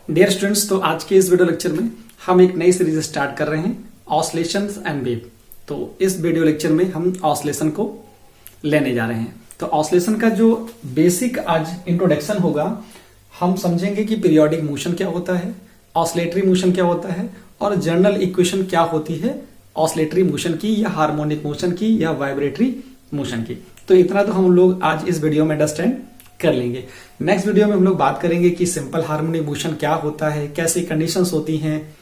Dear students, तो आज के इस वीडियो लेक्चर में हम एक नई सीरीज स्टार्ट कर रहे हैं, ऑसिलेशंस एंड वेव। तो इस वीडियो लेक्चर में हम ऑसिलेशन को लेने जा रहे हैं। तो ऑसिलेशन का जो बेसिक आज इंट्रोडक्शन होगा, हम समझेंगे कि पीरियोडिक मोशन क्या होता है, ऑसिलेटरी मोशन क्या होता है और जनरल इक्वेशन क्या होती है ऑसिलेटरी मोशन की या हार्मोनिक मोशन की या वाइब्रेटरी मोशन की। तो इतना तो हम लोग आज इस वीडियो में अंडरस्टैंड कर लेंगे। नेक्स्ट वीडियो में हम लोग बात करेंगे कि सिंपल हार्मोनिक मोशन क्या होता है, कैसी कंडीशंस होती हैं,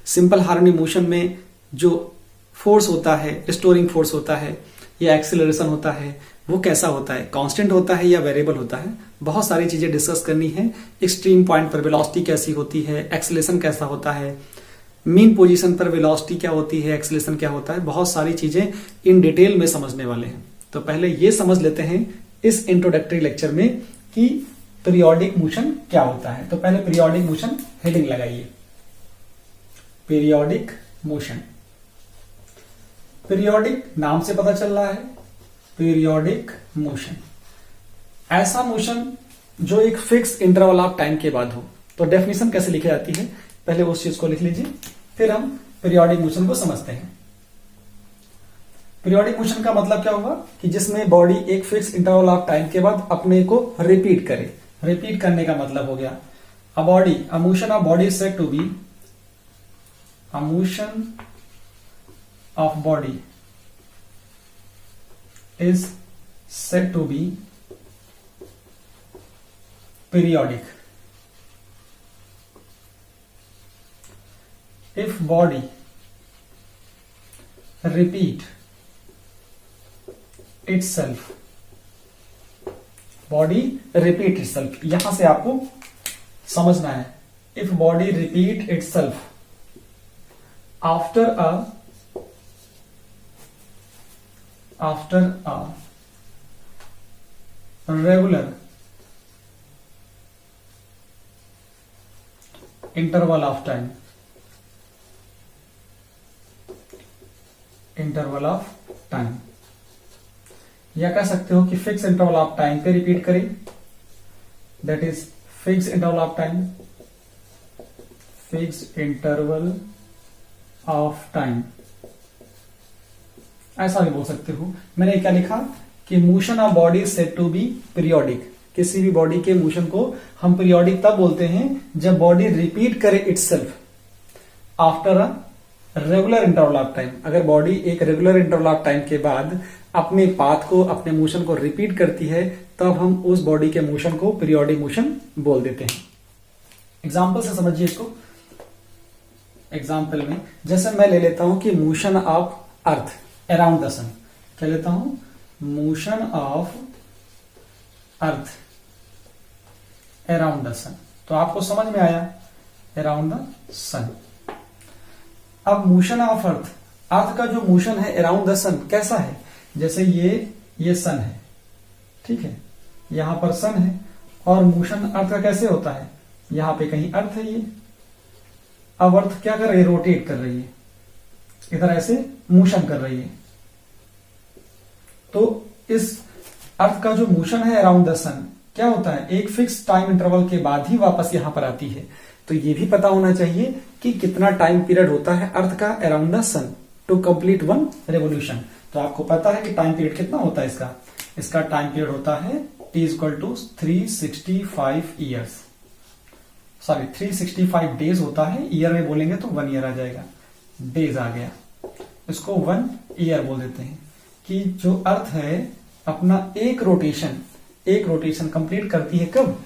सिंपल हार्मोनिक मोशन में जो फोर्स होता है, रिस्टोरिंग फोर्स होता है या एक्सेलरेशन होता है, वो कैसा होता है, कांस्टेंट होता है या वेरिएबल होता है। बहुत सारी चीजें डिस्कस करनी है। एक्सट्रीम पॉइंट पर वेलोसिटी कैसी होती है, एक्सेलरेशन कैसा होता है, मीन पोजीशन पर वेलोसिटी क्या होती है, एक्सेलरेशन क्या होता है, बहुत सारी चीजें इन डिटेल में समझने वाले हैं। तो पहले ये समझ लेते हैं इस इंट्रोडक्टरी लेक्चर में कि पीरियोडिक मोशन क्या होता है। तो पहले पीरियोडिक मोशन हेडिंग लगाइए, पीरियोडिक मोशन। पीरियोडिक नाम से पता चल रहा है, पीरियोडिक मोशन ऐसा मोशन जो एक फिक्स इंटरवल ऑफ टाइम के बाद हो। तो डेफिनेशन कैसे लिखी जाती है, पहले उस चीज को लिख लीजिए, फिर हम पीरियोडिक मोशन को समझते हैं। पीरियोडिक मोशन का मतलब क्या होगा कि जिसमें बॉडी एक फिक्स इंटरवल ऑफ टाइम के बाद अपने को रिपीट करे। रिपीट करने का मतलब हो गया a motion of body is said to be, a motion of body is said to be periodic if body repeat itself, body repeat itself, यहां से आपको समझना है। if body repeat itself after a regular interval of time, interval of time, या कह सकते हो कि फिक्स इंटरवल ऑफ टाइम पे रिपीट करें, that is fix interval of time, fix interval of time, ऐसा भी बोल सकते हो। मैंने क्या लिखा कि motion of body is said to be periodic. किसी भी बॉडी के मोशन को हम पीरियोडिक तब बोलते हैं जब बॉडी रिपीट करे itself after a regular interval of time. अगर बॉडी एक रेगुलर इंटरवल ऑफ टाइम के बाद अपने पाथ को, अपने मोशन को रिपीट करती है, तब हम उस बॉडी के मोशन को पीरियोडिक मोशन बोल देते हैं। एग्जाम्पल से समझिए इसको। एग्जाम्पल में जैसे मैं ले लेता हूं कि motion of earth around the sun, क्या लेता हूं, motion of earth around the sun. तो आपको समझ में आया अराउंड द सन। अब मोशन ऑफ अर्थ, अर्थ का जो मोशन है अराउंड द सन कैसा है, जैसे ये सन है, ठीक है, यहां पर सन है और मोशन अर्थ का कैसे होता है, यहां पे कहीं अर्थ है ये। अब अर्थ क्या कर रही है, रोटेट कर रही है, इधर ऐसे मोशन कर रही है। तो इस अर्थ का जो मोशन है अराउंड द सन क्या होता है, एक फिक्स टाइम इंटरवल के बाद ही वापस यहां पर आती है। तो ये भी पता होना चाहिए कि कितना टाइम पीरियड होता है अर्थ का around the sun to complete one revolution. तो आपको पता है कि टाइम पीरियड कितना होता है इसका टाइम पीरियड होता है T equal to 365 years, sorry 365 days होता है। ईयर में बोलेंगे तो 1 ईयर आ जाएगा, डेज आ गया, इसको 1 ईयर बोल देते हैं। कि जो अर्थ है अपना एक रोटेशन कंप्लीट करती है कब,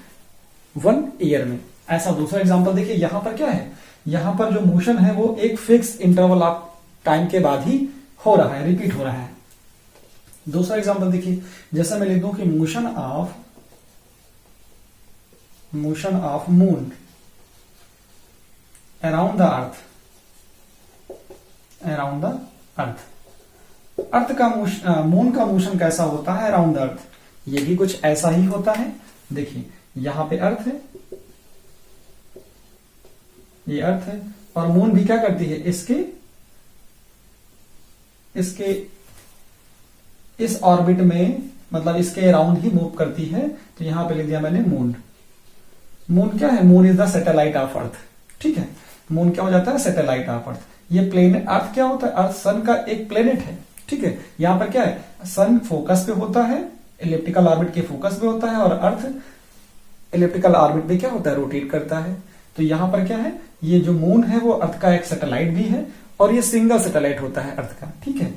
1 ईयर में। ऐसा दूसरा एग्जांपल देखिए, यहां पर क्या है, यहां पर जो मोशन है वो एक फिक्स इंटरवल ऑफ टाइम के बाद ही हो रहा है, रिपीट हो रहा है। दूसरा एग्जांपल देखिए, जैसे मैं लिख दूं कि motion of moon around the earth, earth का मून का मोशन कैसा होता है अराउंड द अर्थ, ये भी कुछ ऐसा ही होता है। देखिए यहां पे अर्थ है, ये अर्थ है, और मून भी क्या करती है, इसके इस ऑर्बिट में, मतलब इसके अराउंड ही मूव करती है। तो यहां पे लिख दिया मैंने मून, मून क्या है? Moon is the satellite of earth. ठीक है, मून क्या हो जाता है? Satellite of earth. ये प्लेनेट, अर्थ क्या होता है? अर्थ सन का एक प्लेनेट है। ठीक है, यहां पर क्या है? सन फोकस पे होता है, इलिप्टिकल ऑर्बिट के फोकस पे होता है, और अर्थ इलिप्टिकल ऑर्बिट पे क्या होता है? रोटेट करता है। तो यहां पर क्या है? ये जो मून है वो अर्थ का एक सैटेलाइट भी है, और ये सिंगल सैटेलाइट होता है अर्थ का। ठीक है,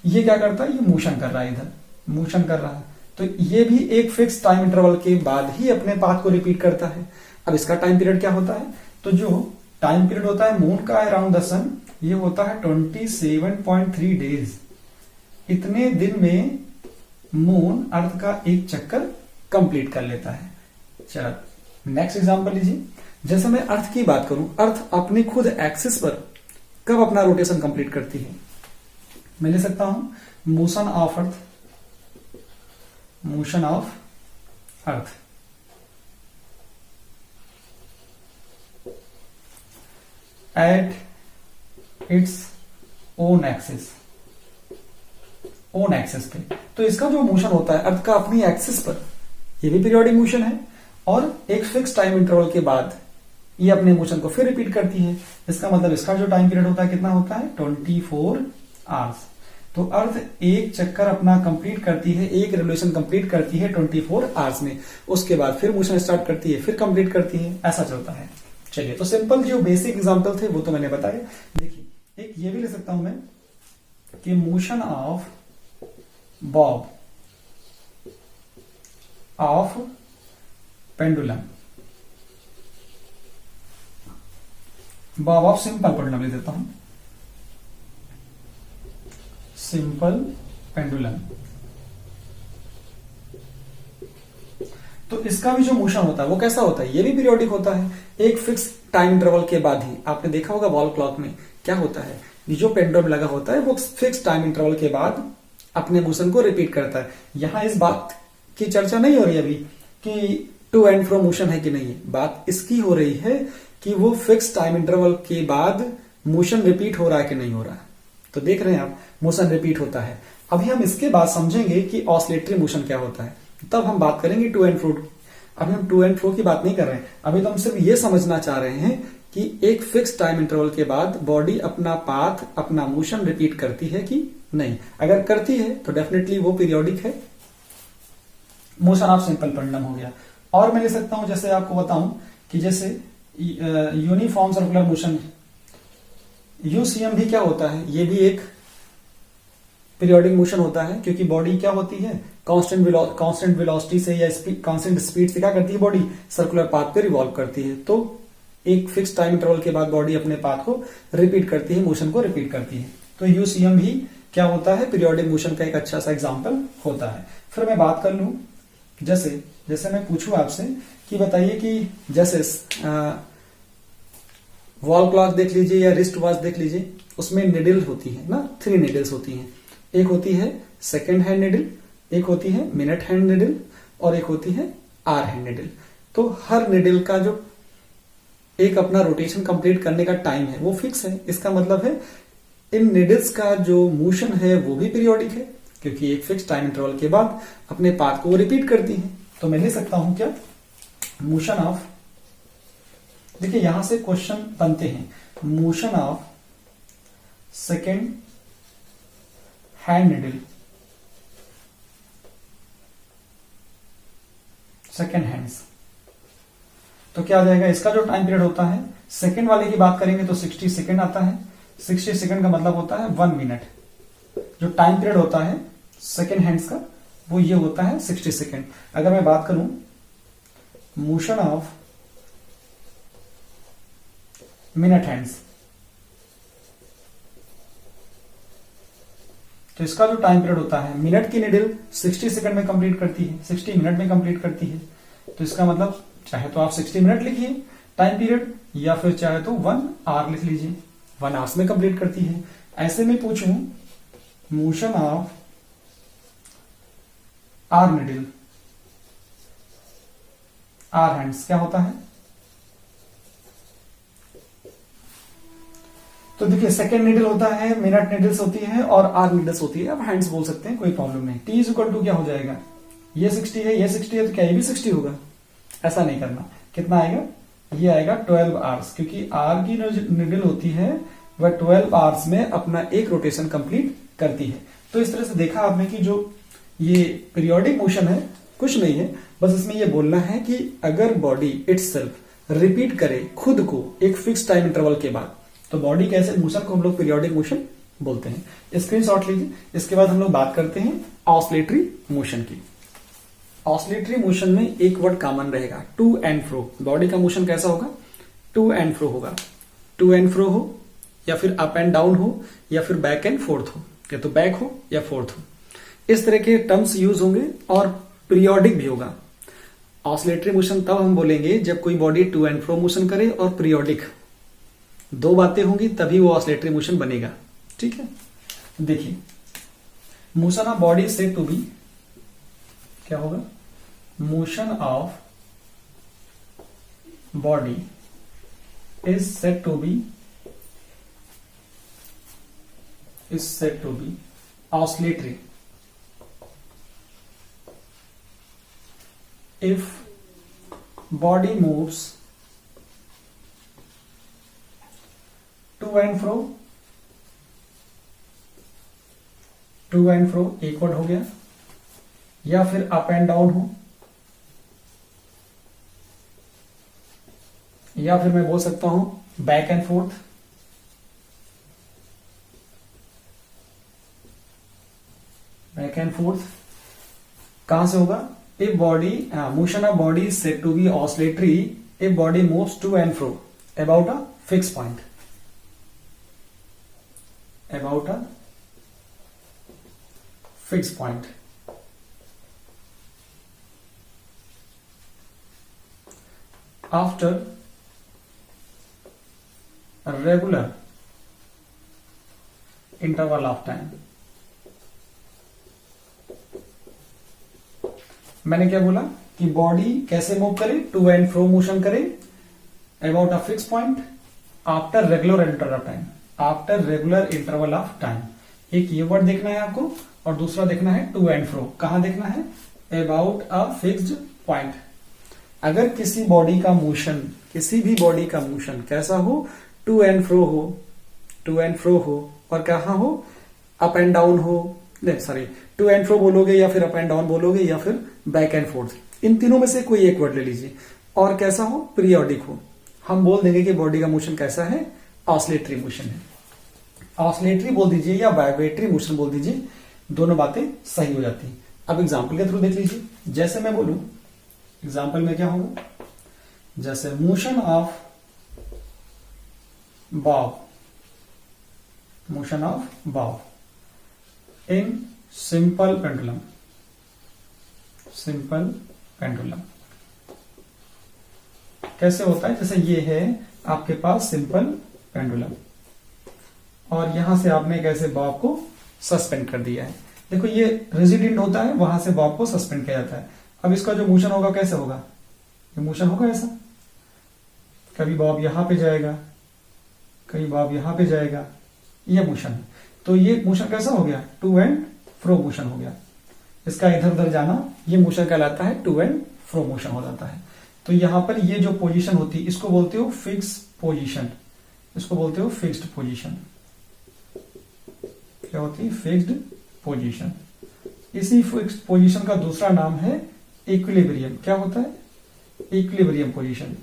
ये क्या करता है? ये मोशन कर रहा है, इधर मोशन कर रहा है। तो ये भी एक फिक्स टाइम इंटरवल के बाद ही अपने पाथ को रिपीट करता है। अब इसका टाइम पीरियड क्या होता है? तो जो टाइम पीरियड होता है मून का अराउंड द सन, ये होता है 27.3 डेज। इतने दिन में मून अर्थ का एक चक्कर कंप्लीट कर लेता है। चलो नेक्स्ट एग्जांपल लीजिए। जैसे मैं अर्थ की बात करूं, अर्थ अपनी खुद एक्सिस पर कब अपना रोटेशन कंप्लीट करती है? मैं ले सकता हूं motion of earth, motion of earth at its own axis, own axis पे। तो इसका जो मोशन होता है अर्थ का अपनी एक्सिस पर, ये भी पीरियोडिक मोशन है, और एक फिक्स टाइम इंटरवल के बाद ये अपने मोशन को फिर रिपीट करती है। इसका मतलब इसका जो टाइम पीरियड होता है कितना होता है? 24 आवर्स। तो अर्थ एक चक्कर अपना कंप्लीट करती है, एक रेवोल्यूशन कंप्लीट करती है 24 आवर्स में। उसके बाद फिर मोशन स्टार्ट करती है, फिर कंप्लीट करती है, ऐसा चलता है। चलिए, तो सिंपल जो बेसिक एग्जांपल थे वो तो मैंने बताया। देखिए, एक ये भी ले सकता हूं मैं कि motion of Bob of pendulum, Bob of simple pendulum ले देता हूं, सिंपल पेंडुलम। तो इसका भी जो मोशन होता है वो कैसा होता है? ये भी पीरियोडिक होता है, एक फिक्स टाइम इंटरवल के बाद ही। आपने देखा होगा वॉल क्लॉक में क्या होता है, ये जो पेंडुलम लगा होता है वो फिक्स टाइम इंटरवल के बाद अपने मोशन को रिपीट करता है। यहां इस बात की चर्चा नहीं हो रही अभी कि टू एंड फ्रो मोशन है कि नहीं है, बात इसकी हो रही है कि वो फिक्स टाइम इंटरवल के बाद मोशन रिपीट हो रहा है कि नहीं हो रहा है। तो देख रहे हैं आप, मोशन रिपीट होता है। अभी हम इसके बाद समझेंगे कि ऑसिलेटरी मोशन क्या होता है, तब हम बात करेंगे टू एंड फ्रो। अभी हम टू एंड फ्रो की बात नहीं कर रहे हैं, अभी तो हम सिर्फ ये समझना चाह रहे हैं कि एक फिक्स टाइम इंटरवल के बाद बॉडी अपना पाथ, अपना मोशन रिपीट करती है कि नहीं। अगर करती है तो डेफिनेटली वो पीरियोडिक है, मोशन ऑफ सिंपल पेंडुलम हो गया। और मैं ले सकता हूं, जैसे आपको बताऊं कि जैसे यूनिफॉर्म सर्कुलर मोशन, यूसीएम भी क्या होता है? ये भी एक पीरियोडिक मोशन होता है, क्योंकि बॉडी क्या होती है? कांस्टेंट वेलोसिटी से या कांस्टेंट स्पीड से क्या करती है? बॉडी सर्कुलर पाथ पे रिवॉल्व करती है। तो एक फिक्स टाइम इंटरवल के बाद बॉडी अपने पाथ को रिपीट करती है, मोशन को रिपीट करती है। तो यूसीएम भी क्या होता है? पीरियोडिक मोशन का एक अच्छा सा एग्जाम्पल होता है। फिर मैं बात कर लूं, जैसे मैं पूछूं आपसे कि बताइए कि जैसे वॉल क्लॉक देख लीजिए या रिस्ट वॉच देख लीजिए, उसमें निडल होती है ना, 3 निडल्स होती हैं। एक होती है सेकेंड हैंड निडल, एक होती है मिनट हैंड निडल, और एक होती है आर हैंड निडल। तो हर निडल का जो एक अपना रोटेशन कंप्लीट करने का टाइम है वो फिक्स है। इसका मतलब है इन निडल्स का जो मोशन है वो भी पीरियोडिक है, क्योंकि एक फिक्स टाइम इंटरवल के बाद अपने पाथ को रिपीट करती है। तो मैं ले सकता हूं क्या? मोशन ऑफ, देखिए यहां से क्वेश्चन बनते हैं, motion of second hand needle, second hands. तो क्या आ जाएगा? इसका जो टाइम पीरियड होता है, सेकेंड वाले की बात करेंगे तो 60 सेकेंड आता है। 60 सेकेंड का मतलब होता है 1 मिनट। जो टाइम पीरियड होता है सेकेंड हैंड्स का वो ये होता है 60 सेकेंड। अगर मैं बात करूं मोशन ऑफ मिनट हैंड्स, तो इसका जो टाइम पीरियड होता है, मिनट की निडल 60 सेकंड में कंप्लीट करती है, 60 मिनट में कंप्लीट करती है। तो इसका मतलब चाहे तो आप 60 मिनट लिखिए टाइम पीरियड, या फिर चाहे तो 1 आवर लिख लीजिए, 1 आवर्स में कंप्लीट करती है। ऐसे में पूछूं motion of hour needle, hour hands क्या होता है? तो देखिए सेकेंड निडल होता है, मिनट निडल्स होती है और आर निडल्स होती है। अब हैंड्स बोल सकते हैं, कोई प्रॉब्लम नहीं। टी इज इक्वल टू क्या हो जाएगा? ये 60 है, ये 60 है, तो क्या ये भी 60 होगा? ऐसा नहीं करना, कितना आएगा, ये आएगा 12 आवर्स, क्योंकि आर की जो नीडल होती है वह 12 आवर्स में अपना एक रोटेशन कंप्लीट करती है। तो इस तरह से देखा आपने कि जो ये पीरियोडिक मोशन है कुछ नहीं है, बस इसमें ये बोलना है कि अगर बॉडी इटसेल्फ रिपीट करे खुद को एक फिक्स टाइम इंटरवल के बाद, तो बॉडी कैसे मोशन को हम लोग पीरियोडिक मोशन बोलते हैं। स्क्रीनशॉट लीजिए। इसके बाद हम लोग बात करते हैं ऑसिलेटरी मोशन की। ऑसिलेटरी मोशन में एक वर्ड कॉमन रहेगा, टू एंड फ्रो। बॉडी का मोशन कैसा होगा, टू एंड फ्रो होगा। टू एंड फ्रो हो या फिर अप एंड डाउन हो या फिर बैक एंड फोर्थ हो, या तो बैक हो या फोर्थ हो, इस तरह के टर्म्स यूज होंगे और पीरियोडिक भी होगा। ऑसिलेटरी मोशन तब हम बोलेंगे जब कोई body to and fro motion करे और पीरियोडिक, दो बातें होंगी तभी वो ऑसिलेटरी मोशन बनेगा। ठीक है, देखिए motion of body is said to be, क्या होगा, motion of body is said to be oscillatory if body moves to and fro एक वर्ड हो गया, या फिर अप एंड डाउन हो, या फिर मैं बोल सकता हूं back and fourth, back and fourth कहां से होगा, if body motion of body is said to be oscillatory if body moves to and fro about a fixed point, about a fixed point. After a regular interval of time, मैंने क्या बोला कि body कैसे move करे, to and fro motion करे about a fix point after regular interval of time, after regular interval of time. एक ये word देखना है आपको और दूसरा देखना है टू एंड फ्रो। कहां देखना है, अबाउट अ फिक्स्ड पॉइंट। अगर किसी बॉडी का मोशन, किसी भी बॉडी का मोशन कैसा हो, टू एंड फ्रो हो, टू एंड फ्रो हो, और कहां हो, अप एंड डाउन हो, सॉरी टू एंड फ्रो बोलोगे या फिर अप एंड डाउन बोलोगे या फिर बैक एंड फोर्थ, इन तीनों में से कोई एक वर्ड ले लीजिए, और कैसा हो, पीरियोडिक हो, हम बोल देंगे कि बॉडी का मोशन कैसा है, ऑसिलेटरी मोशन है। ऑसिलेटरी बोल दीजिए या वाइब्रेटरी मोशन बोल दीजिए, दोनों बातें सही हो जाती हैं। अब एग्जाम्पल के थ्रू देख लीजिए। जैसे मैं बोलूं, एग्जाम्पल में क्या होगा, जैसे motion of Bob, motion of bob in simple pendulum, simple pendulum कैसे होता है, जैसे ये है आपके पास सिंपल पेंडुलम और यहां से आपने कैसे बॉब को सस्पेंड कर दिया है। देखो ये रेजिडेंट होता है, वहां से बॉब को सस्पेंड किया जाता है। अब इसका जो मोशन होगा कैसे होगा, ये मोशन होगा ऐसा, कभी बॉब यहां पे जाएगा, कभी बॉब यहां पे जाएगा, ये मोशन है। तो ये मोशन कैसा हो गया, टू एंड फ्रो मोशन हो गया। इसका इधर उधर जाना, ये मोशन कहलाता है टू एंड फ्रो मोशन हो जाता है। तो यहां पर ये जो पोजीशन होती है इसको बोलते हो फिक्स पोजीशन, इसको बोलते हो फिक्स्ड पोजीशन। क्या होती है, फिक्स्ड पोजीशन। इसी फिक्स्ड पोजीशन का दूसरा नाम है इक्विलिब्रियम। क्या होता है, इक्विलिब्रियम पोजीशन।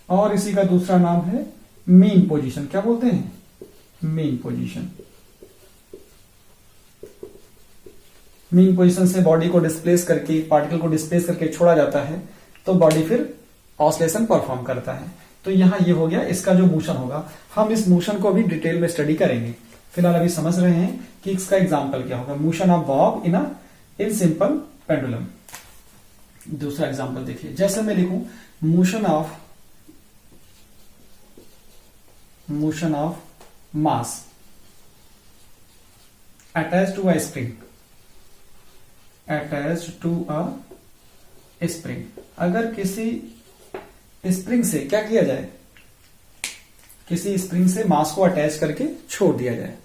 और इसी का दूसरा नाम है मीन पोजीशन। क्या बोलते हैं, मीन पोजीशन। मीन पोजीशन से बॉडी को डिस्प्लेस करके, पार्टिकल को डिस्प्लेस करके छोड़ा जाता है, तो बॉडी फिर ऑसिलेशन परफॉर्म करता है। तो यहां ये हो गया इसका जो मोशन होगा। हम इस मोशन को अभी डिटेल में स्टडी करेंगे, फिलहाल अभी समझ रहे हैं कि इसका एग्जाम्पल क्या होगा, motion of bob in simple pendulum. दूसरा एग्जाम्पल देखिए, जैसे मैं लिखूं motion of mass attach to a spring, attach to a spring. अगर किसी स्प्रिंग से क्या किया जाए, किसी स्प्रिंग से मास को अटैच करके छोड़ दिया जाए,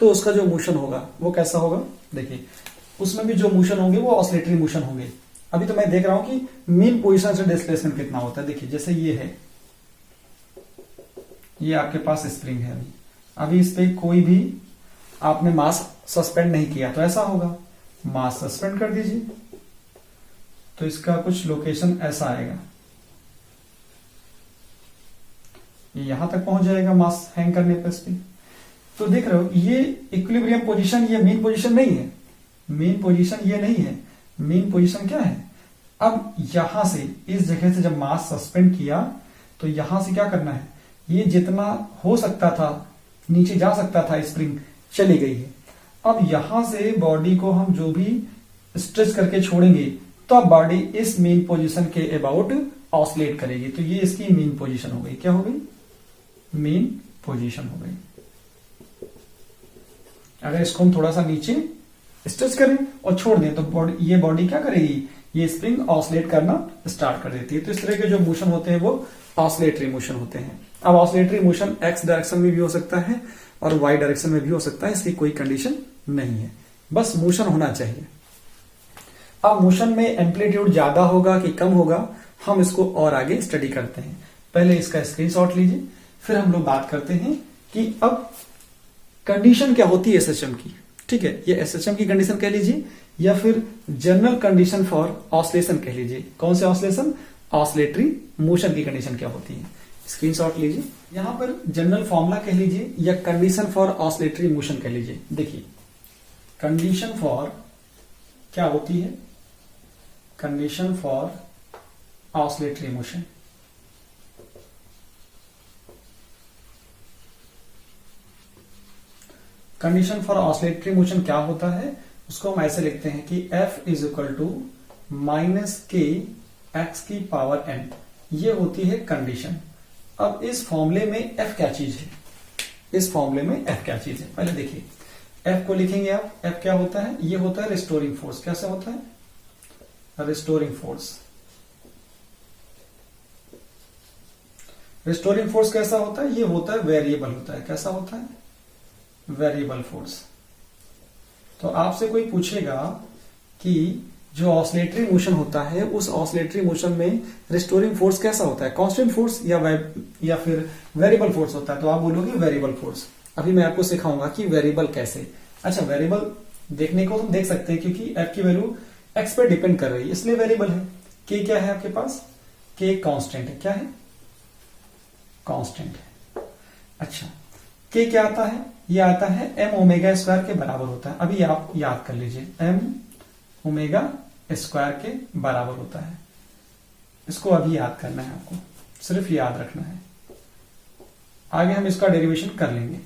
तो उसका जो मोशन होगा वो कैसा होगा। देखिए उसमें भी जो मोशन होंगे वो ऑसिलेटरी मोशन होंगे। अभी तो मैं देख रहा हूं कि मीन पोजीशन से डिस्प्लेसमेंट कितना होता है। देखिए जैसे ये है, ये आपके पास स्प्रिंग है, अभी इस पे कोई भी आपने मास सस्पेंड नहीं किया तो ऐसा होगा, मास सस्पेंड कर दीजिए तो इसका कुछ लोकेशन ऐसा आएगा, ये यहां तक पहुंच जाएगा मास हैंग करने पर इस पे। तो देख रहे हो ये इक्विलिब्रियम पोजीशन, ये मेन पोजीशन नहीं है, मेन पोजीशन ये नहीं है, मेन पोजीशन क्या है। अब यहां से इस जगह से जब मास सस्पेंड किया तो यहां से क्या करना है, ये जितना हो सकता था नीचे जा सकता था स्प्रिंग चली गई है। अब यहां से बॉडी को हम जो भी स्ट्रेच करके छोड़ेंगे तो अब बॉडी इस मेन पोजीशन के अबाउट ऑसिलेट करेगी। तो ये इसकी मेन पोजीशन हो गई, क्या हो गई, मेन पोजीशन हो गई। अगर इसको हम थोड़ा सा नीचे स्ट्रेच करें और छोड़ दें तो ये बॉडी क्या करेगी, ये स्प्रिंग ऑसिलेट करना स्टार्ट कर देती है। तो इस तरह के जो मोशन होते हैं वो ऑसिलेटरी मोशन होते हैं। अब ऑसिलेटरी मोशन एक्स डायरेक्शन में भी हो सकता है और वाई डायरेक्शन में भी हो सकता है, इसकी कोई कंडीशन नहीं है, बस मोशन होना चाहिए। अब मोशन में एम्पलीट्यूड ज्यादा होगा कि कम होगा, हम इसको और आगे स्टडी करते हैं। पहले इसका स्क्रीनशॉट लीजिए, फिर हम लोग बात करते हैं कि अब कंडीशन क्या होती है एसएचएम की। ठीक है, ये एसएचएम की कंडीशन कह लीजिए या फिर जनरल कंडीशन फॉर ऑसिलेशन कह लीजिए। कौन से ऑसिलेशन, ऑसिलेटरी मोशन की कंडीशन क्या होती है। स्क्रीनशॉट लीजिए, यहां पर जनरल फॉर्मूला कह लीजिए या कंडीशन फॉर ऑसिलेटरी मोशन कह लीजिए। देखिए कंडीशन फॉर क्या होती है, condition for oscillatory motion, condition for oscillatory motion क्या होता है, उसको हम ऐसे लिखते हैं कि F is equal to minus K X की पावर n, ये होती है कंडीशन। अब इस फॉर्मूले में F क्या चीज है, इस फॉर्मूले में F क्या चीज है, पहले देखिए F को लिखेंगे आप। F क्या होता है, ये होता है रिस्टोरिंग फोर्स। कैसे होता है, रिस्टोरिंग फोर्स। रिस्टोरिंग फोर्स कैसा होता है, ये होता है वेरिएबल होता है। कैसा होता है, वेरिएबल फोर्स। तो आपसे कोई पूछेगा कि जो ऑसिलेटरी मोशन होता है उस ऑसिलेटरी मोशन में रिस्टोरिंग फोर्स कैसा होता है, कांस्टेंट फोर्स या फिर वेरिएबल फोर्स होता है, तो आप बोलोगे वेरिएबल फोर्स। अभी मैं आपको सिखाऊंगा कि वेरिएबल कैसे। अच्छा, वेरिएबल देखने को तुम देख सकते हैं क्योंकि एफ की वैल्यू एक्स पर डिपेंड कर रही है इसलिए वेरिएबल है। के क्या है आपके पास, के कांस्टेंट है। क्या है, कांस्टेंट है। अच्छा, के क्या आता है, ये आता है एम ओमेगा स्क्वायर के बराबर होता है। अभी आप याद कर लीजिए, एम ओमेगा स्क्वायर के बराबर होता है। इसको अभी याद करना है आपको, सिर्फ याद रखना है, आगे हम इसका डेरिवेशन कर लेंगे।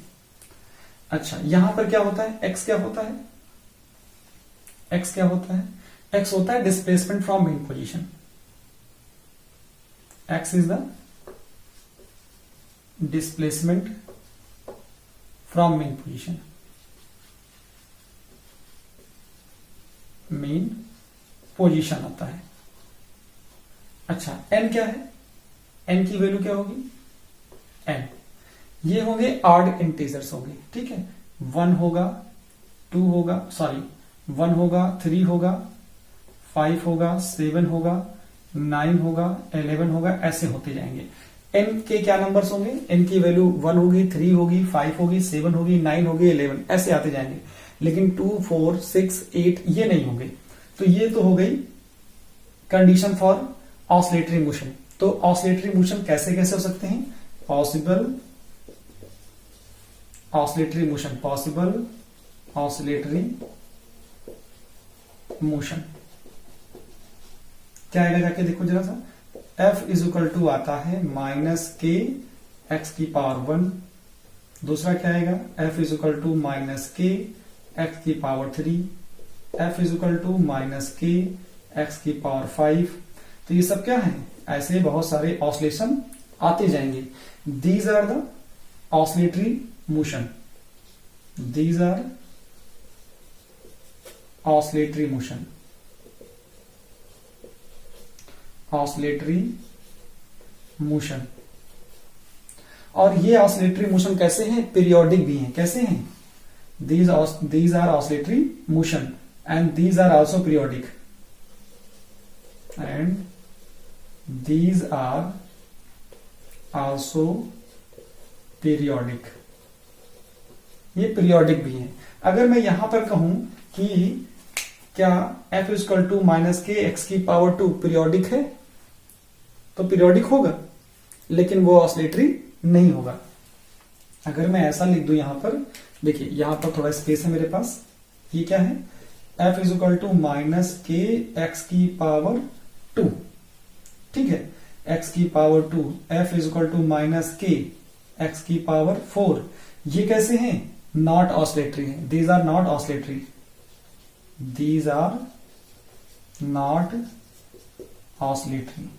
अच्छा, यहां पर क्या होता है, एक्स क्या होता है, एक्स क्या होता है, एक्स होता है displacement from main position. X is the displacement from main position, main position होता है। अच्छा, एन क्या है, एन की वैल्यू क्या होगी, एन ये होंगे ऑड इंटीजर्स होंगे। ठीक है, 1 होगा, 2 होगा, सॉरी 1 होगा, 3 होगा, 5 होगा, 7 होगा, 9 होगा, 11 होगा, ऐसे होते जाएंगे। एन के क्या नंबर्स होंगे, एन की वैल्यू 1 होगी, 3 होगी, 5 होगी, 7 होगी, 9 होगी, 11 ऐसे आते जाएंगे। लेकिन 2, 4, 6, 8 ये नहीं होंगे। तो ये तो हो गई कंडीशन फॉर ऑसिलेटरी मोशन। तो ऑसिलेटरी मोशन कैसे कैसे हो सकते हैं, possible oscillatory motion, possible oscillatory motion क्या आएगा, जाके देखो जरा सा। F इज इक्वल टू आता है माइनस के एक्स की पावर 1। दूसरा क्या आएगा, F is equal to minus K X की power 3, F is equal to minus K X की पावर 5। तो ये सब क्या है, ऐसे बहुत सारे ऑसिलेशन आते जाएंगे। These are the oscillatory motion, these are oscillatory motion, oscillatory motion. और ये ऑसिलेटरी मोशन कैसे हैं, पीरियोडिक भी हैं। कैसे हैं, these are oscillatory motion and these are also periodic, and these are also periodic, ये पीरियोडिक भी है। अगर मैं यहां पर कहूं कि क्या f equal to minus K X की पावर 2 पीरियोडिक है, तो पीरियोडिक होगा, लेकिन वो ऑसिलेटरी नहीं होगा। अगर मैं ऐसा लिख दूं यहां पर, देखिए यहां पर थोड़ा स्पेस है मेरे पास, ये क्या है, f is equal to minus K X की पावर 2, ठीक है, x की power 2, f is equal to minus K X की पावर 4, ये कैसे हैं, नॉट ऑसिलेटरी है, these are not oscillatory, these are not oscillatory,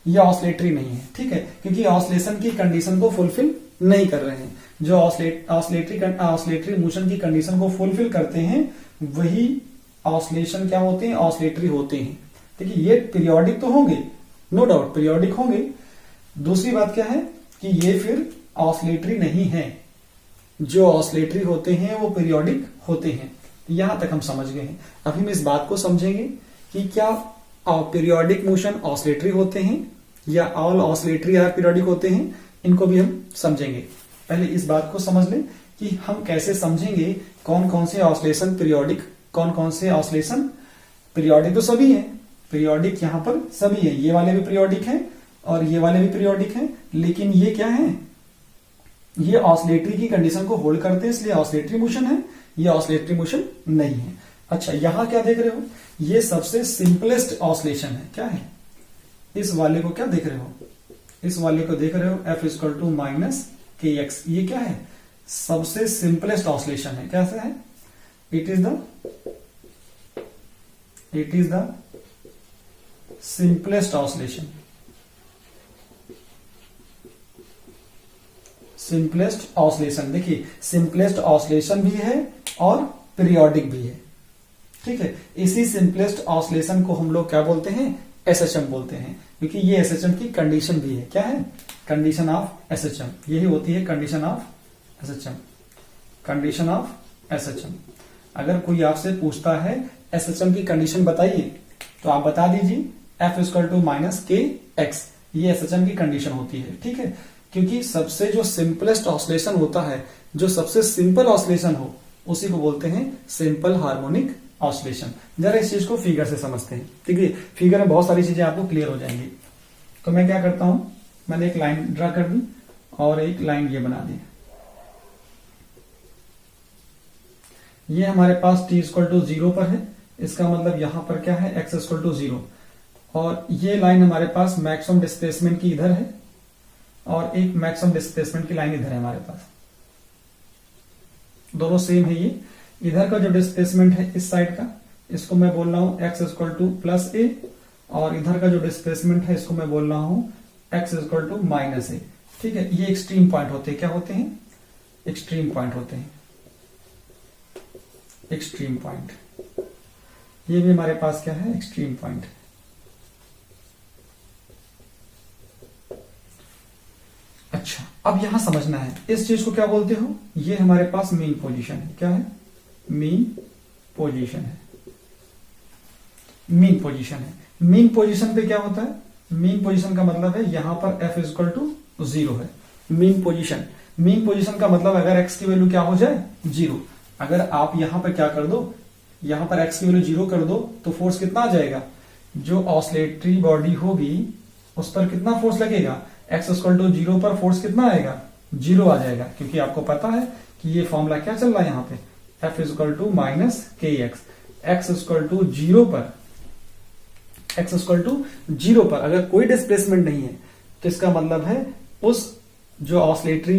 ये ऑसिलेटरी नहीं है, ठीक है, क्योंकि ऑसिलेशन की कंडीशन को फुलफिल नहीं कर रहे हैं। जो ऑसिलेटरी मोशन की कंडीशन को फुलफिल करते हैं वही ऑसिलेशन क्या होते हैं, ऑसिलेटरी होते हैं। देखिए ये पीरियोडिक तो होंगे, नो डाउट पीरियोडिक होंगे। दूसरी बात क्या है कि ये फिर ऑसिलेटरी नहीं है, जो ऑसिलेटरी होते हैं वो पीरियोडिक होते हैं। यहां तक हम समझ गए हैं। अभी हम इस बात को समझेंगे कि क्या पीरियोडिक मोशन ऑसिलेटरी होते हैं या ऑल ऑसिलेटरी आर पीरियोडिक होते हैं, इनको भी हम समझेंगे। पहले इस बात को समझ लें कि हम कैसे समझेंगे कौन कौन से ऑसिलेशन पीरियोडिक, कौन कौन से ऑसिलेशन पीरियोडिक। तो सभी हैं, पीरियोडिक यहां पर सभी है, ये वाले भी पीरियोडिक हैं और ये वाले भी पीरियोडिक हैं, लेकिन ये क्या है, ये ऑसिलेटरी की कंडीशन को होल्ड करते हैं, इसलिए ऑसिलेटरी मोशन है, ये ऑसिलेटरी मोशन नहीं है। अच्छा यहां क्या देख रहे हो, ये सबसे सिंपलेस्ट ऑसिलेशन है, क्या है, इस वाले को क्या देख रहे हो, इस वाले को देख रहे हो f equal to minus K x, ये क्या है, सबसे सिंपलेस्ट ऑसिलेशन है। कैसे है, it is the simplest oscillation, simplest oscillation. देखिए सिंपलेस्ट ऑसिलेशन भी है और पीरियोडिक भी है, ठीक है। इसी सिंपलेस्ट ऑसिलेशन को हम लोग क्या बोलते हैं, एसएचएम बोलते हैं, क्योंकि ये एसएचएम की कंडीशन भी है। क्या है, कंडीशन ऑफ एसएचएम, यही होती है condition of SHM, condition of SHM. अगर कोई आपसे पूछता है एसएचएम की कंडीशन बताइए, तो आप बता दीजिए f equal to minus K x, ये एसएचएम की कंडीशन होती है, ठीक है। क्योंकि सबसे जो सिंपलेस्ट ऑसिलेशन होता है, जो सबसे सिंपल ऑसिलेशन हो, उसी को बोलते हैं सिंपल हार्मोनिक ऑसिलेशन। जरा इस चीज को फिगर से समझते हैं, ठीक है। फिगर में बहुत सारी चीजें आपको क्लियर हो जाएंगी। तो मैं क्या करता हूं, मैंने एक लाइन ड्रा कर दी और एक लाइन ये बना दी। ये हमारे पास t इक्वल टू 0 पर है, इसका मतलब यहां पर क्या है, x इक्वल टू 0, और ये लाइन हमारे पास मैक्सिमम डिस्प्लेसमेंट की इधर है और एक मैक्सिमम डिस्प्लेसमेंट की लाइन इधर है हमारे पास, दोनों सेम है। ये इधर का जो डिस्प्लेसमेंट है इस साइड का, इसको मैं बोल रहा हूं x इक्वल टू प्लस ए, और इधर का जो डिस्प्लेसमेंट है इसको मैं बोल रहा हूं x इक्वल टू माइनस ए, ठीक है। ये एक्सट्रीम पॉइंट होते हैं, क्या होते हैं, एक्सट्रीम पॉइंट होते हैं, एक्सट्रीम पॉइंट। ये भी हमारे पास क्या है, एक्सट्रीम पॉइंट। अच्छा अब यहां समझना है इस चीज को क्या बोलते हो, ये हमारे पास मीन पोजीशन है। क्या है, मीन पोजीशन है, मीन पोजीशन है। मीन पोजीशन पे क्या होता है, मीन पोजीशन का मतलब है यहां पर f इक्वल टू 0 है। मीन पोजीशन, मीन पोजीशन का मतलब अगर x की वैल्यू क्या हो जाए, 0। अगर आप यहां पर क्या कर दो, यहां पर x की वैल्यू 0 कर दो, तो फोर्स कितना आ जाएगा, जो ऑसिलेटरी बॉडी होगी उस पर कितना फोर्स लगेगा, x इक्वल टू 0 पर फोर्स कितना आएगा, 0 आ जाएगा। क्योंकि आपको पता है कि ये फॉर्मूला क्या चल रहा है यहाँ पे, f equal to minus K x, x equal to 0 पर, x इक्वल टू 0 पर अगर कोई डिस्प्लेसमेंट नहीं है, तो इसका मतलब है उस जो ऑसिलेटरी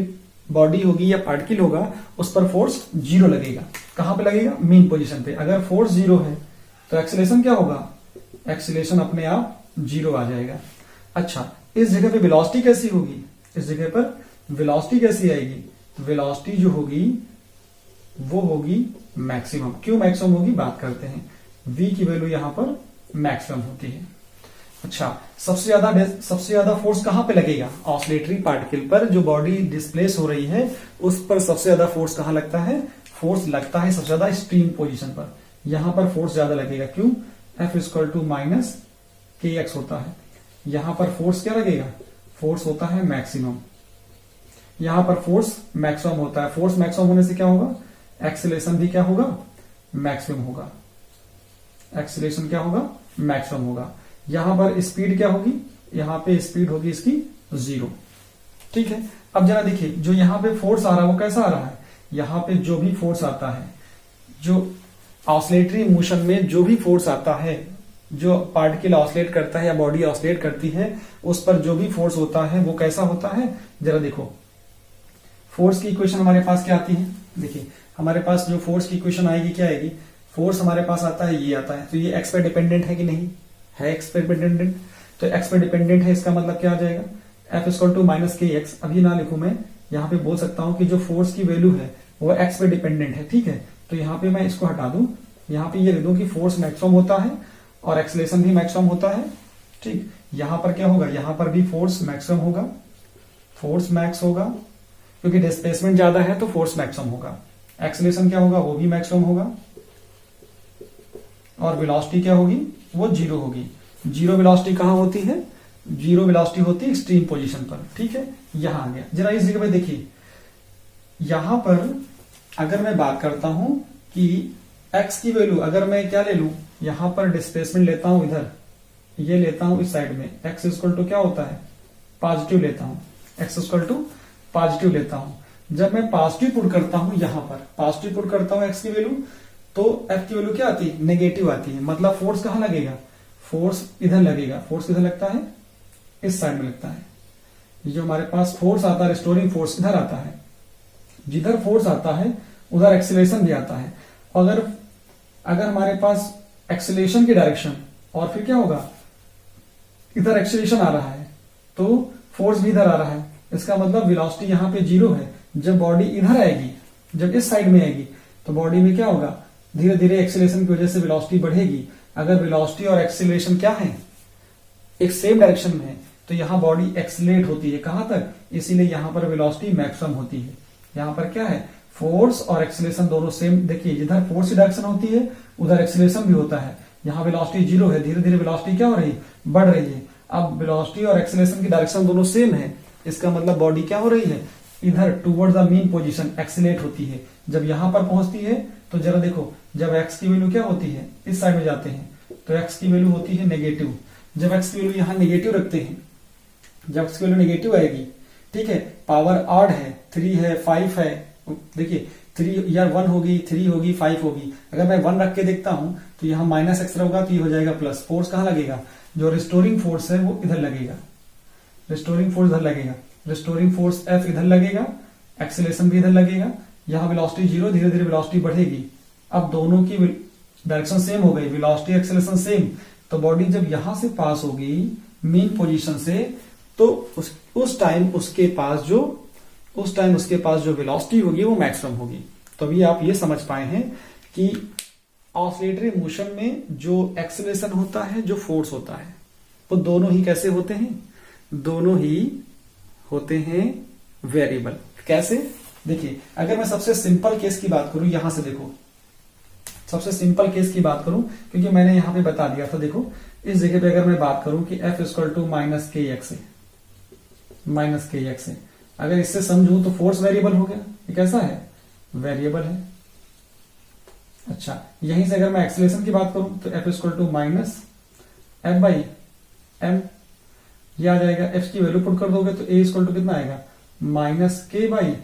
बॉडी होगी या पार्टिकल होगा उस पर फोर्स 0 लगेगा। कहां पे लगेगा, मीन पोजीशन पे। अगर फोर्स 0 है तो एक्सीलरेशन क्या होगा, एक्सीलरेशन अपने आप 0 आ जाएगा। अच्छा इस जगह पे वेलोसिटी कैसी होगी, इस जगह पर वेलोसिटी कैसी आएगी, वेलोसिटी जो होगी वो होगी मैक्सिमम। क्यों मैक्सिमम होगी, बात करते हैं। v की वैल्यू यहां पर मैक्सिमम होती है। अच्छा सबसे ज्यादा फोर्स कहां पे लगेगा, ऑसिलेटरी पार्टिकल पर, जो बॉडी डिस्प्लेस हो रही है उस पर सबसे ज्यादा फोर्स कहां लगता है, फोर्स लगता है सबसे ज्यादा एक्सट्रीम पोजीशन पर, यहां पर फोर्स ज्यादा लगेगा। क्यों? F equal to minus K x होता है। यहां पर फोर्स क्या लगेगा? फोर्स होता है मैक्सिमम। यहां पर फोर्स मैक्सिमम होता है। फोर्स मैक्सिमम होने से क्या होगा? एक्सेलरेशन भी क्या होगा? मैक्सिमम होगा। एक्सेलरेशन क्या होगा? मैक्सिमम होगा। यहां पर स्पीड क्या होगी? यहां पे स्पीड होगी इसकी 0। ठीक है। अब जरा देखिए, जो यहां पे फोर्स आ रहा है वो कैसा आ रहा है? यहां पे जो भी फोर्स आता है, जो ऑसिलेटरी मोशन में जो भी फोर्स आता है, जो पार्टिकल ऑसिलेट करता है या बॉडी ऑसिलेट करती है, उस पर जो भी फोर्स होता है वो कैसा होता है? जरा देखो, फोर्स की इक्वेशन हमारे पास क्या आती है? देखिए, हमारे पास जो फोर्स की इक्वेशन आएगी क्या आएगी? फोर्स हमारे पास आता है, ये आता है। तो ये एक्स पे डिपेंडेंट है कि नहीं है? एक्स पे डिपेंडेंट। तो एक्स पे डिपेंडेंट है, इसका मतलब क्या आ जाएगा? F equal to minus K x. अभी ना लिखूं मैं, यहाँ पे बोल सकता हूं कि जो फोर्स की वैल्यू है वो एक्स पे डिपेंडेंट है। ठीक है। तो यहाँ पे मैं इसको हटा दूं, यहाँ पे ये लिख दूं कि फोर्स मैक्सिमम होता है और एक्सेलरेशन भी मैक्सिमम होता है। ठीक। यहां पर क्या होगा? यहां पर भी फोर्स मैक्सिमम होगा, फोर्स मैक्स होगा, क्योंकि डिस्प्लेसमेंट ज्यादा है तो फोर्स मैक्सिमम होगा। एक्सेलरेशन क्या होगा? वो भी मैक्सिमम होगा। और वेलोसिटी क्या होगी? वो 0 होगी। जीरो वेलोसिटी कहां होती है? जीरो वेलोसिटी होती है एक्सट्रीम पोजीशन पर। ठीक है। यहां आ गया। जरा इस जगह पे देखिए, यहां पर अगर मैं बात करता हूं कि x की वैल्यू अगर मैं क्या ले लूं, यहां पर डिस्प्लेसमेंट लेता हूं, इधर ये लेता हूं इस साइड में, x इक्वल टू क्या होता है? पॉजिटिव लेता हूं। x इक्वल टू पॉजिटिव लेता हूं। जब मैं पॉजिटिव पुट करता हूं, यहां पर पॉजिटिव पुट करता हूं x की वैल्यू, तो f की वैल्यू क्या आती है? नेगेटिव आती है। मतलब फोर्स कहां लगेगा? फोर्स इधर लगेगा। फोर्स किधर लगता है? इस साइड में लगता है। ये जो हमारे पास फोर्स आता है, रिस्टोरिंग फोर्स, इधर आता है। जिधर फोर्स आता है उधर एक्सीलरेशन भी आता है। अगर हमारे पास एक्सीलरेशन की डायरेक्शन और फिर क्या होगा, इधर एक्सीलरेशन आ रहा है तो फोर्स भी इधर आ रहा है, इसका मतलब वेलोसिटी यहां पे 0 है। जब बॉडी इधर आएगी, जब इस साइड में आएगी, तो बॉडी में क्या होगा? धीरे धीरे एक्सीलरेशन की वजह से वेलोसिटी बढ़ेगी। अगर वेलोसिटी और एक्सीलरेशन क्या है? एक सेम डायरेक्शन में है, तो यहां बॉडी एक्सीलरेट होती है। कहां तक? इसीलिए यहां पर वेलोसिटी मैक्सिमम होती है। यहां पर क्या है? फोर्स और एक्सीलरेशन दोनों सेम। देखिए, जिधर फोर्स की डायरेक्शन होती है उधर एक्सीलरेशन भी होता है। यहां वेलोसिटी 0 है, धीरे धीरे वेलोसिटी क्या हो रही है? बढ़ रही है। अब वेलोसिटी और एक्सीलरेशन की डायरेक्शन दोनों सेम है, इसका मतलब बॉडी क्या हो रही है? इधर toward the mean position accelerate होती है। जब यहां पर पहुंचती है तो जरा देखो, जब एक्स की वैल्यू क्या होती है? इस साइड में जाते हैं तो एक्स की वैल्यू होती है नेगेटिव। जब एक्स की वैल्यू यहां नेगेटिव रखते हैं, जब एक्स की वैल्यू नेगेटिव आएगी, ठीक है, पावर ऑड है, 3 है, 5 है, देखिए 3 या 1 होगी, 3 होगी, 5 होगी। अगर मैं 1 रख के देखता हूं तो यहां माइनस एक्स होगा तो ये हो जाएगा प्लस। फोर्स कहां लगेगा? जो रिस्टोरिंग फोर्स है वो इधर लगेगा, रिस्टोरिंग फोर्स इधर लगेगा। रिस्टोरिंग फोर्स F इधर लगेगा, एक्सेलरेशन भी इधर लगेगा। यहां वेलोसिटी 0, धीरे धीरे वेलोसिटी बढ़ेगी। अब दोनों की डायरेक्शन सेम हो गई, वेलोसिटी एक्सेलरेशन सेम। तो बॉडी जब यहां से पास होगी मीन पोजीशन से, तो उस टाइम उसके पास जो वेलोसिटी होगी वो मैक्सिमम होगी। तो अभी आप ये समझ पाए हैं कि ऑसिलेटरी मोशन में जो एक्सेलरेशन होता है, जो फोर्स होता है, वो दोनों ही कैसे होते हैं? दोनों ही होते हैं वेरिएबल। कैसे? देखिए, अगर मैं सबसे सिंपल केस की बात करूं, यहां से देखो, सबसे सिंपल केस की बात करूं, क्योंकि मैंने यहां पे बता दिया था। देखो, इस जगह पे अगर मैं बात करूं कि F equal to minus K x है, अगर इससे समझूं तो फोर्स वेरिएबल हो गया। ये कैसा है? वेरिएबल है। अच्छा, यहीं से अगर मैं एक्सेलरेशन की बात करूं तो F equal to minus F by M, ये आ जाएगा। F की वैल्यू पुट कर दोगे तो A इक्वल टू कितना आएगा? माइनस के बाई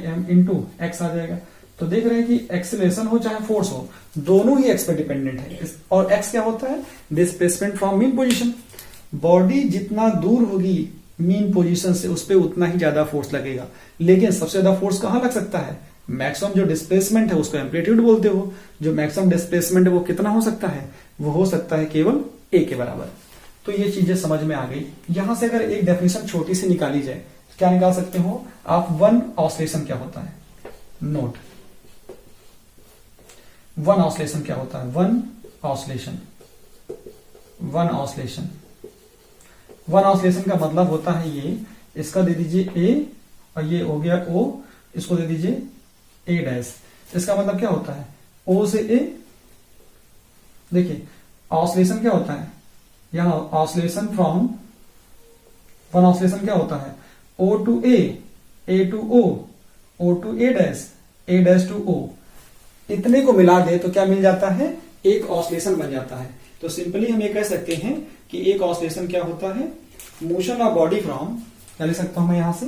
एम इंटू एक्स आ जाएगा। तो देख रहे हैं कि एक्सेलरेशन हो चाहे फोर्स हो, दोनों ही एक्स पे डिपेंडेंट है। और एक्स क्या होता है? Displacement from mean position. Body जितना दूर होगी मीन पोजीशन से, उस पर उतना ही ज्यादा फोर्स लगेगा। लेकिन सबसे ज्यादा फोर्स कहां लग सकता है? मैक्सिमम जो डिस्प्लेसमेंट है उसको एम्पलीट्यूड बोलते हो। जो मैक्सिमम डिस्प्लेसमेंट है वो कितना हो सकता है? वो हो सकता है केवल A के बराबर। तो ये चीजें समझ में आ गई। यहां से अगर एक डेफिनेशन छोटी सी निकाली जाए, क्या निकाल सकते हो आप? वन ऑसिलेशन क्या होता है? नोट, वन ऑसिलेशन क्या होता है? वन ऑसिलेशन का मतलब होता है ये, इसका दे दीजिए A और ये हो गया O, इसको दे दीजिए A डैश। इसका मतलब क्या होता है, O से A। देखिए ऑसिलेशन क्या होता है, यहां ऑसिलेशन फ्रॉम वन ऑसिलेशन क्या होता है, O to A, A to O, O to A dash, A dash to O, इतने को मिला दे तो क्या मिल जाता है, एक ऑसिलेशन बन जाता है। तो सिंपली हम ये कह सकते हैं कि एक ऑसिलेशन क्या होता है, मोशन ऑफ बॉडी फ्रॉम, क्या लिख सकता हूं मैं यहां से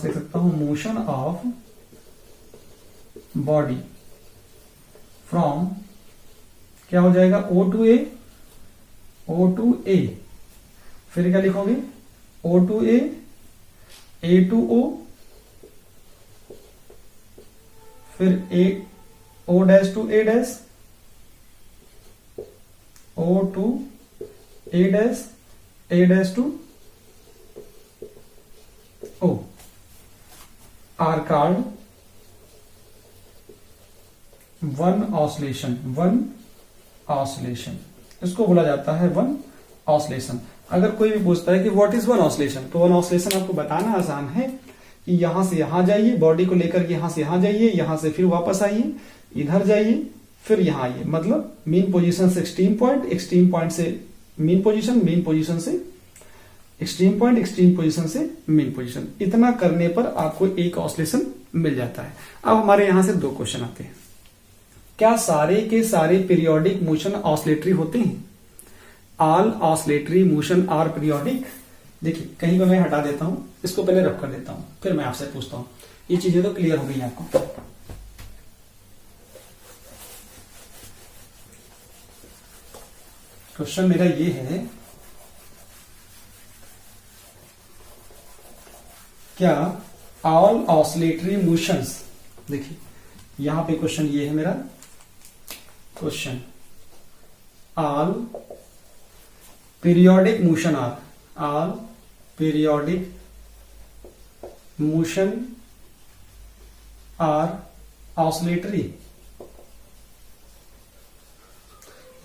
लिख सकता हूं मोशन ऑफ बॉडी फ्रॉम, क्या हो जाएगा, O to A, O to A, फिर क्या लिखोगे, O to A, A to O, फिर A, O dash to A dash, O to A dash, A dash to O, are called one oscillation, इसको बोला जाता है वन ऑसिलेशन। अगर कोई भी पूछता है कि व्हाट इज वन ऑसिलेशन, तो वन ऑसिलेशन आपको बताना आसान है कि यहां से यहां जाइए, बॉडी को लेकर के यहां से यहां जाइए, यहां से फिर वापस आइए, इधर जाइए, फिर यहां आइए, मतलब मेन पोजीशन से एक्सट्रीम पॉइंट, एक्सट्रीम पॉइंट से मेन पोजीशन, मेन पोजीशन से एक्सट्रीम पॉइंट, एक्सट्रीम पोजीशन से मेन पोजीशन, इतना करने पर आपको एक ऑसिलेशन मिल जाता है। अब हमारे यहां से दो क्वेश्चन आते हैं, क्या सारे के सारे पीरियोडिक मोशन ऑसिलेटरी होते हैं, all oscillatory motion are periodic. देखिए कहीं पर मैं हटा देता हूं, इसको पहले रख कर देता हूं, फिर मैं आपसे पूछता हूं, ये चीजें तो क्लियर हो गई आपको। क्वेश्चन मेरा ये है, क्या ऑल ऑसिलेटरी मोशंस, देखिए यहां पे क्वेश्चन ये है मेरा question, all periodic motion are, all periodic motion are oscillatory,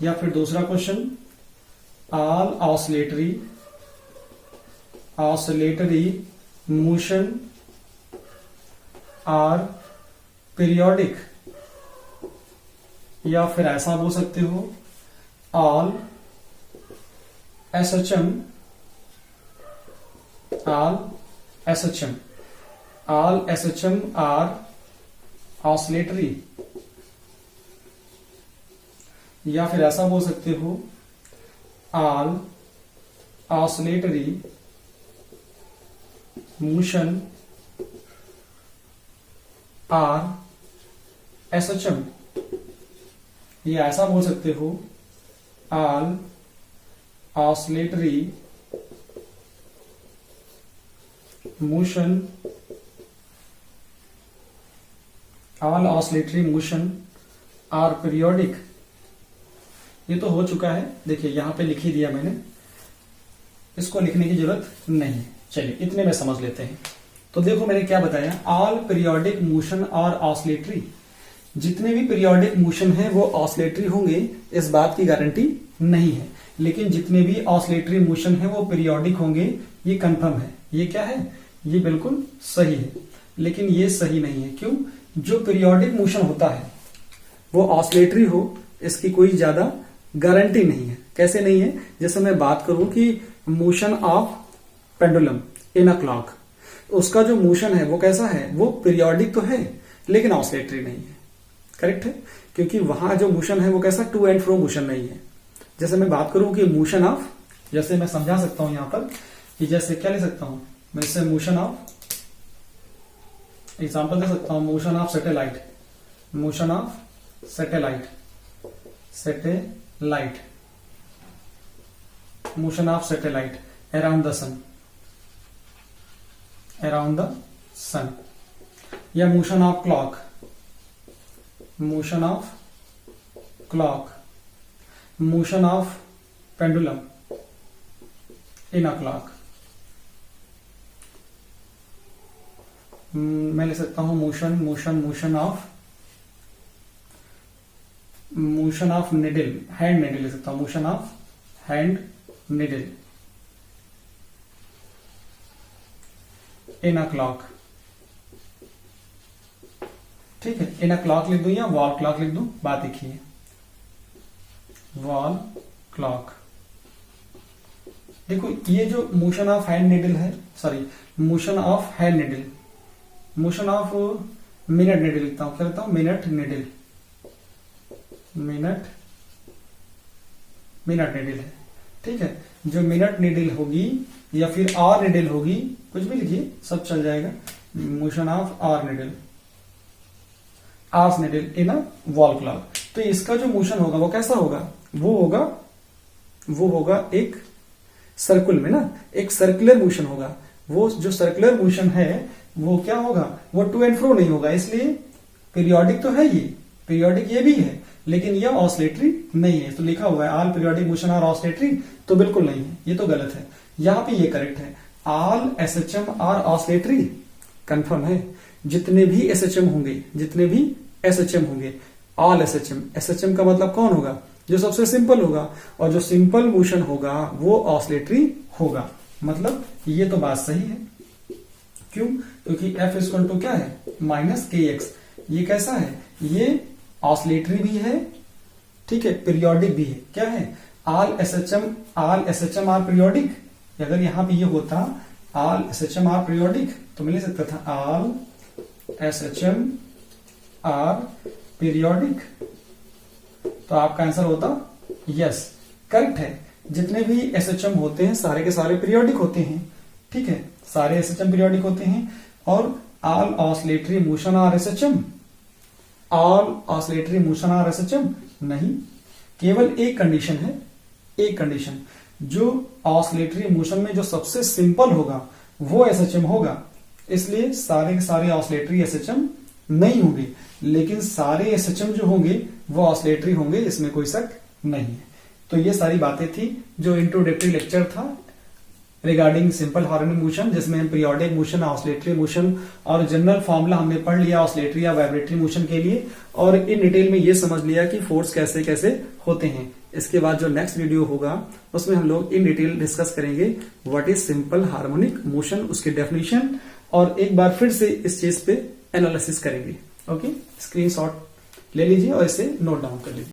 या फिर दूसरा question, all oscillatory motion are periodic, या फिर ऐसा बोल सकते हो, ऑल एसएचएम आर ऑसिलेटरी, या फिर ऐसा बोल सकते हो, all oscillatory motion are SHM, या ऐसा बोल सकते हो, all oscillatory motion are periodic. ये तो हो चुका है, देखिए यहां पे लिख ही दिया मैंने, इसको लिखने की जरूरत नहीं है। चलिए इतने में समझ लेते हैं। तो देखो मैंने क्या बताया, ऑल पीरियोडिक मोशन और ऑसिलेटरी, जितने भी पीरियोडिक मोशन है वो ऑसिलेटरी होंगे, इस बात की गारंटी नहीं है, लेकिन जितने भी ऑसिलेटरी मोशन है वो पीरियोडिक होंगे, ये कंफर्म है। ये क्या है, ये बिल्कुल सही है, लेकिन ये सही नहीं है। क्यों? जो पीरियोडिक मोशन होता है वो ऑसिलेटरी हो, इसकी कोई ज्यादा गारंटी नहीं है। कैसे नहीं है? जैसे मैं बात करूं कि motion of pendulum in a clock, उसका जो मोशन है वो कैसा है, वो पीरियोडिक तो है लेकिन ऑसिलेटरी नहीं है। करेक्ट है, क्योंकि वहां जो मोशन है वो कैसा टू एंड फ्रो मोशन नहीं है। जैसे मैं बात करूं कि मोशन ऑफ, जैसे मैं समझा सकता हूं यहां पर कि जैसे क्या ले सकता हूं मैं, इससे मोशन ऑफ एग्जांपल दे सकता हूं, motion of satellite, motion of satellite, motion of satellite around the sun, या motion of clock, motion of pendulum in a clock. मैं ले सकता हूं motion of needle, hand needle ले सकता हूं, motion of hand needle in a clock. ठीक है, इन अ क्लॉक लिख दूं या वॉल क्लॉक लिख दूं, बात एक ही है, वॉल क्लॉक। देखो ये जो मोशन ऑफ हैंड नीडल है, sorry motion of hand needle, motion of minute needle लिखता हूं, क्या लिखता हूं, मिनट नीडल, मिनट नीडल है, ठीक है। जो मिनट नीडल होगी या फिर आर नीडल होगी, कुछ भी लिखिए सब चल जाएगा, motion of hour needle, hours needle in a wall clock. तो इसका जो मोशन होगा वो कैसा होगा, वो होगा एक सर्कुल में ना, एक सर्कुलर मोशन होगा। वो जो सर्कुलर मोशन है वो क्या होगा, वो टू एंड फ्रो नहीं होगा, इसलिए पीरियोडिक तो है ये, पीरियोडिक ये भी है, लेकिन ये ऑसिलेटरी नहीं है। तो लिखा हुआ है all periodic motion are oscillatory, तो बिल्कुल नहीं है, ये तो गलत है। यहां पे ये करेक्ट है, all SHM are oscillatory, confirm है। जितने भी एसएचएम होंगे, ऑल एसएचएम का मतलब कौन होगा, जो सबसे सिंपल होगा, और जो सिंपल मोशन होगा वो ऑसिलेटरी होगा। मतलब ये तो बात सही है, क्यों, क्योंकि एफ इक्वल टू क्या है, माइनस के एक्स। ये कैसा है, ये ऑसिलेटरी भी है, ठीक है, पीरियोडिक भी है। क्या है, ऑल एसएचएम आर पीरियोडिक। अगर यहां पे ये होता ऑल एसएचएम आर पीरियोडिक तो मिल सकता था ऑल एसएचएम आर पीरियोडिक, तो आपका आंसर होता यस, करेक्ट है। जितने भी एसएचएम होते हैं सारे के सारे पीरियोडिक होते हैं, ठीक है, सारे एसएचएम पीरियोडिक होते हैं। और all oscillatory motion are SHM, all oscillatory motion are SHM नहीं, केवल एक कंडीशन है, एक कंडीशन, जो ऑसिलेटरी मोशन में जो सबसे सिंपल होगा वो एसएचएम होगा, इसलिए सारे के सारे ऑसिलेटरी एसएचएम नहीं होंगे, लेकिन सारे एसएचएम जो होंगे वो ऑसिलेटरी होंगे, इसमें कोई शक नहीं है। तो ये सारी बातें थी जो इंट्रोडक्टरी लेक्चर था रिगार्डिंग सिंपल हार्मोनिक मोशन, जिसमें हम पीरियोडिक मोशन, ऑसिलेटरी मोशन और जनरल फॉर्मूला हमने पढ़ लिया ऑसिलेटरी या वाइब्रेटरी मोशन के लिए, और इन डिटेल में ये समझ लिया कि फोर्स कैसे कैसे होते हैं। इसके बाद जो नेक्स्ट वीडियो होगा उसमें हम लोग इन डिटेल डिस्कस करेंगे what is simple harmonic motion, उसकी डेफिनेशन, और एक बार फिर से इस चीज पे एनालिसिस करेंगे। ओके, स्क्रीनशॉट ले लीजिए और इसे नोट डाउन कर लीजिए।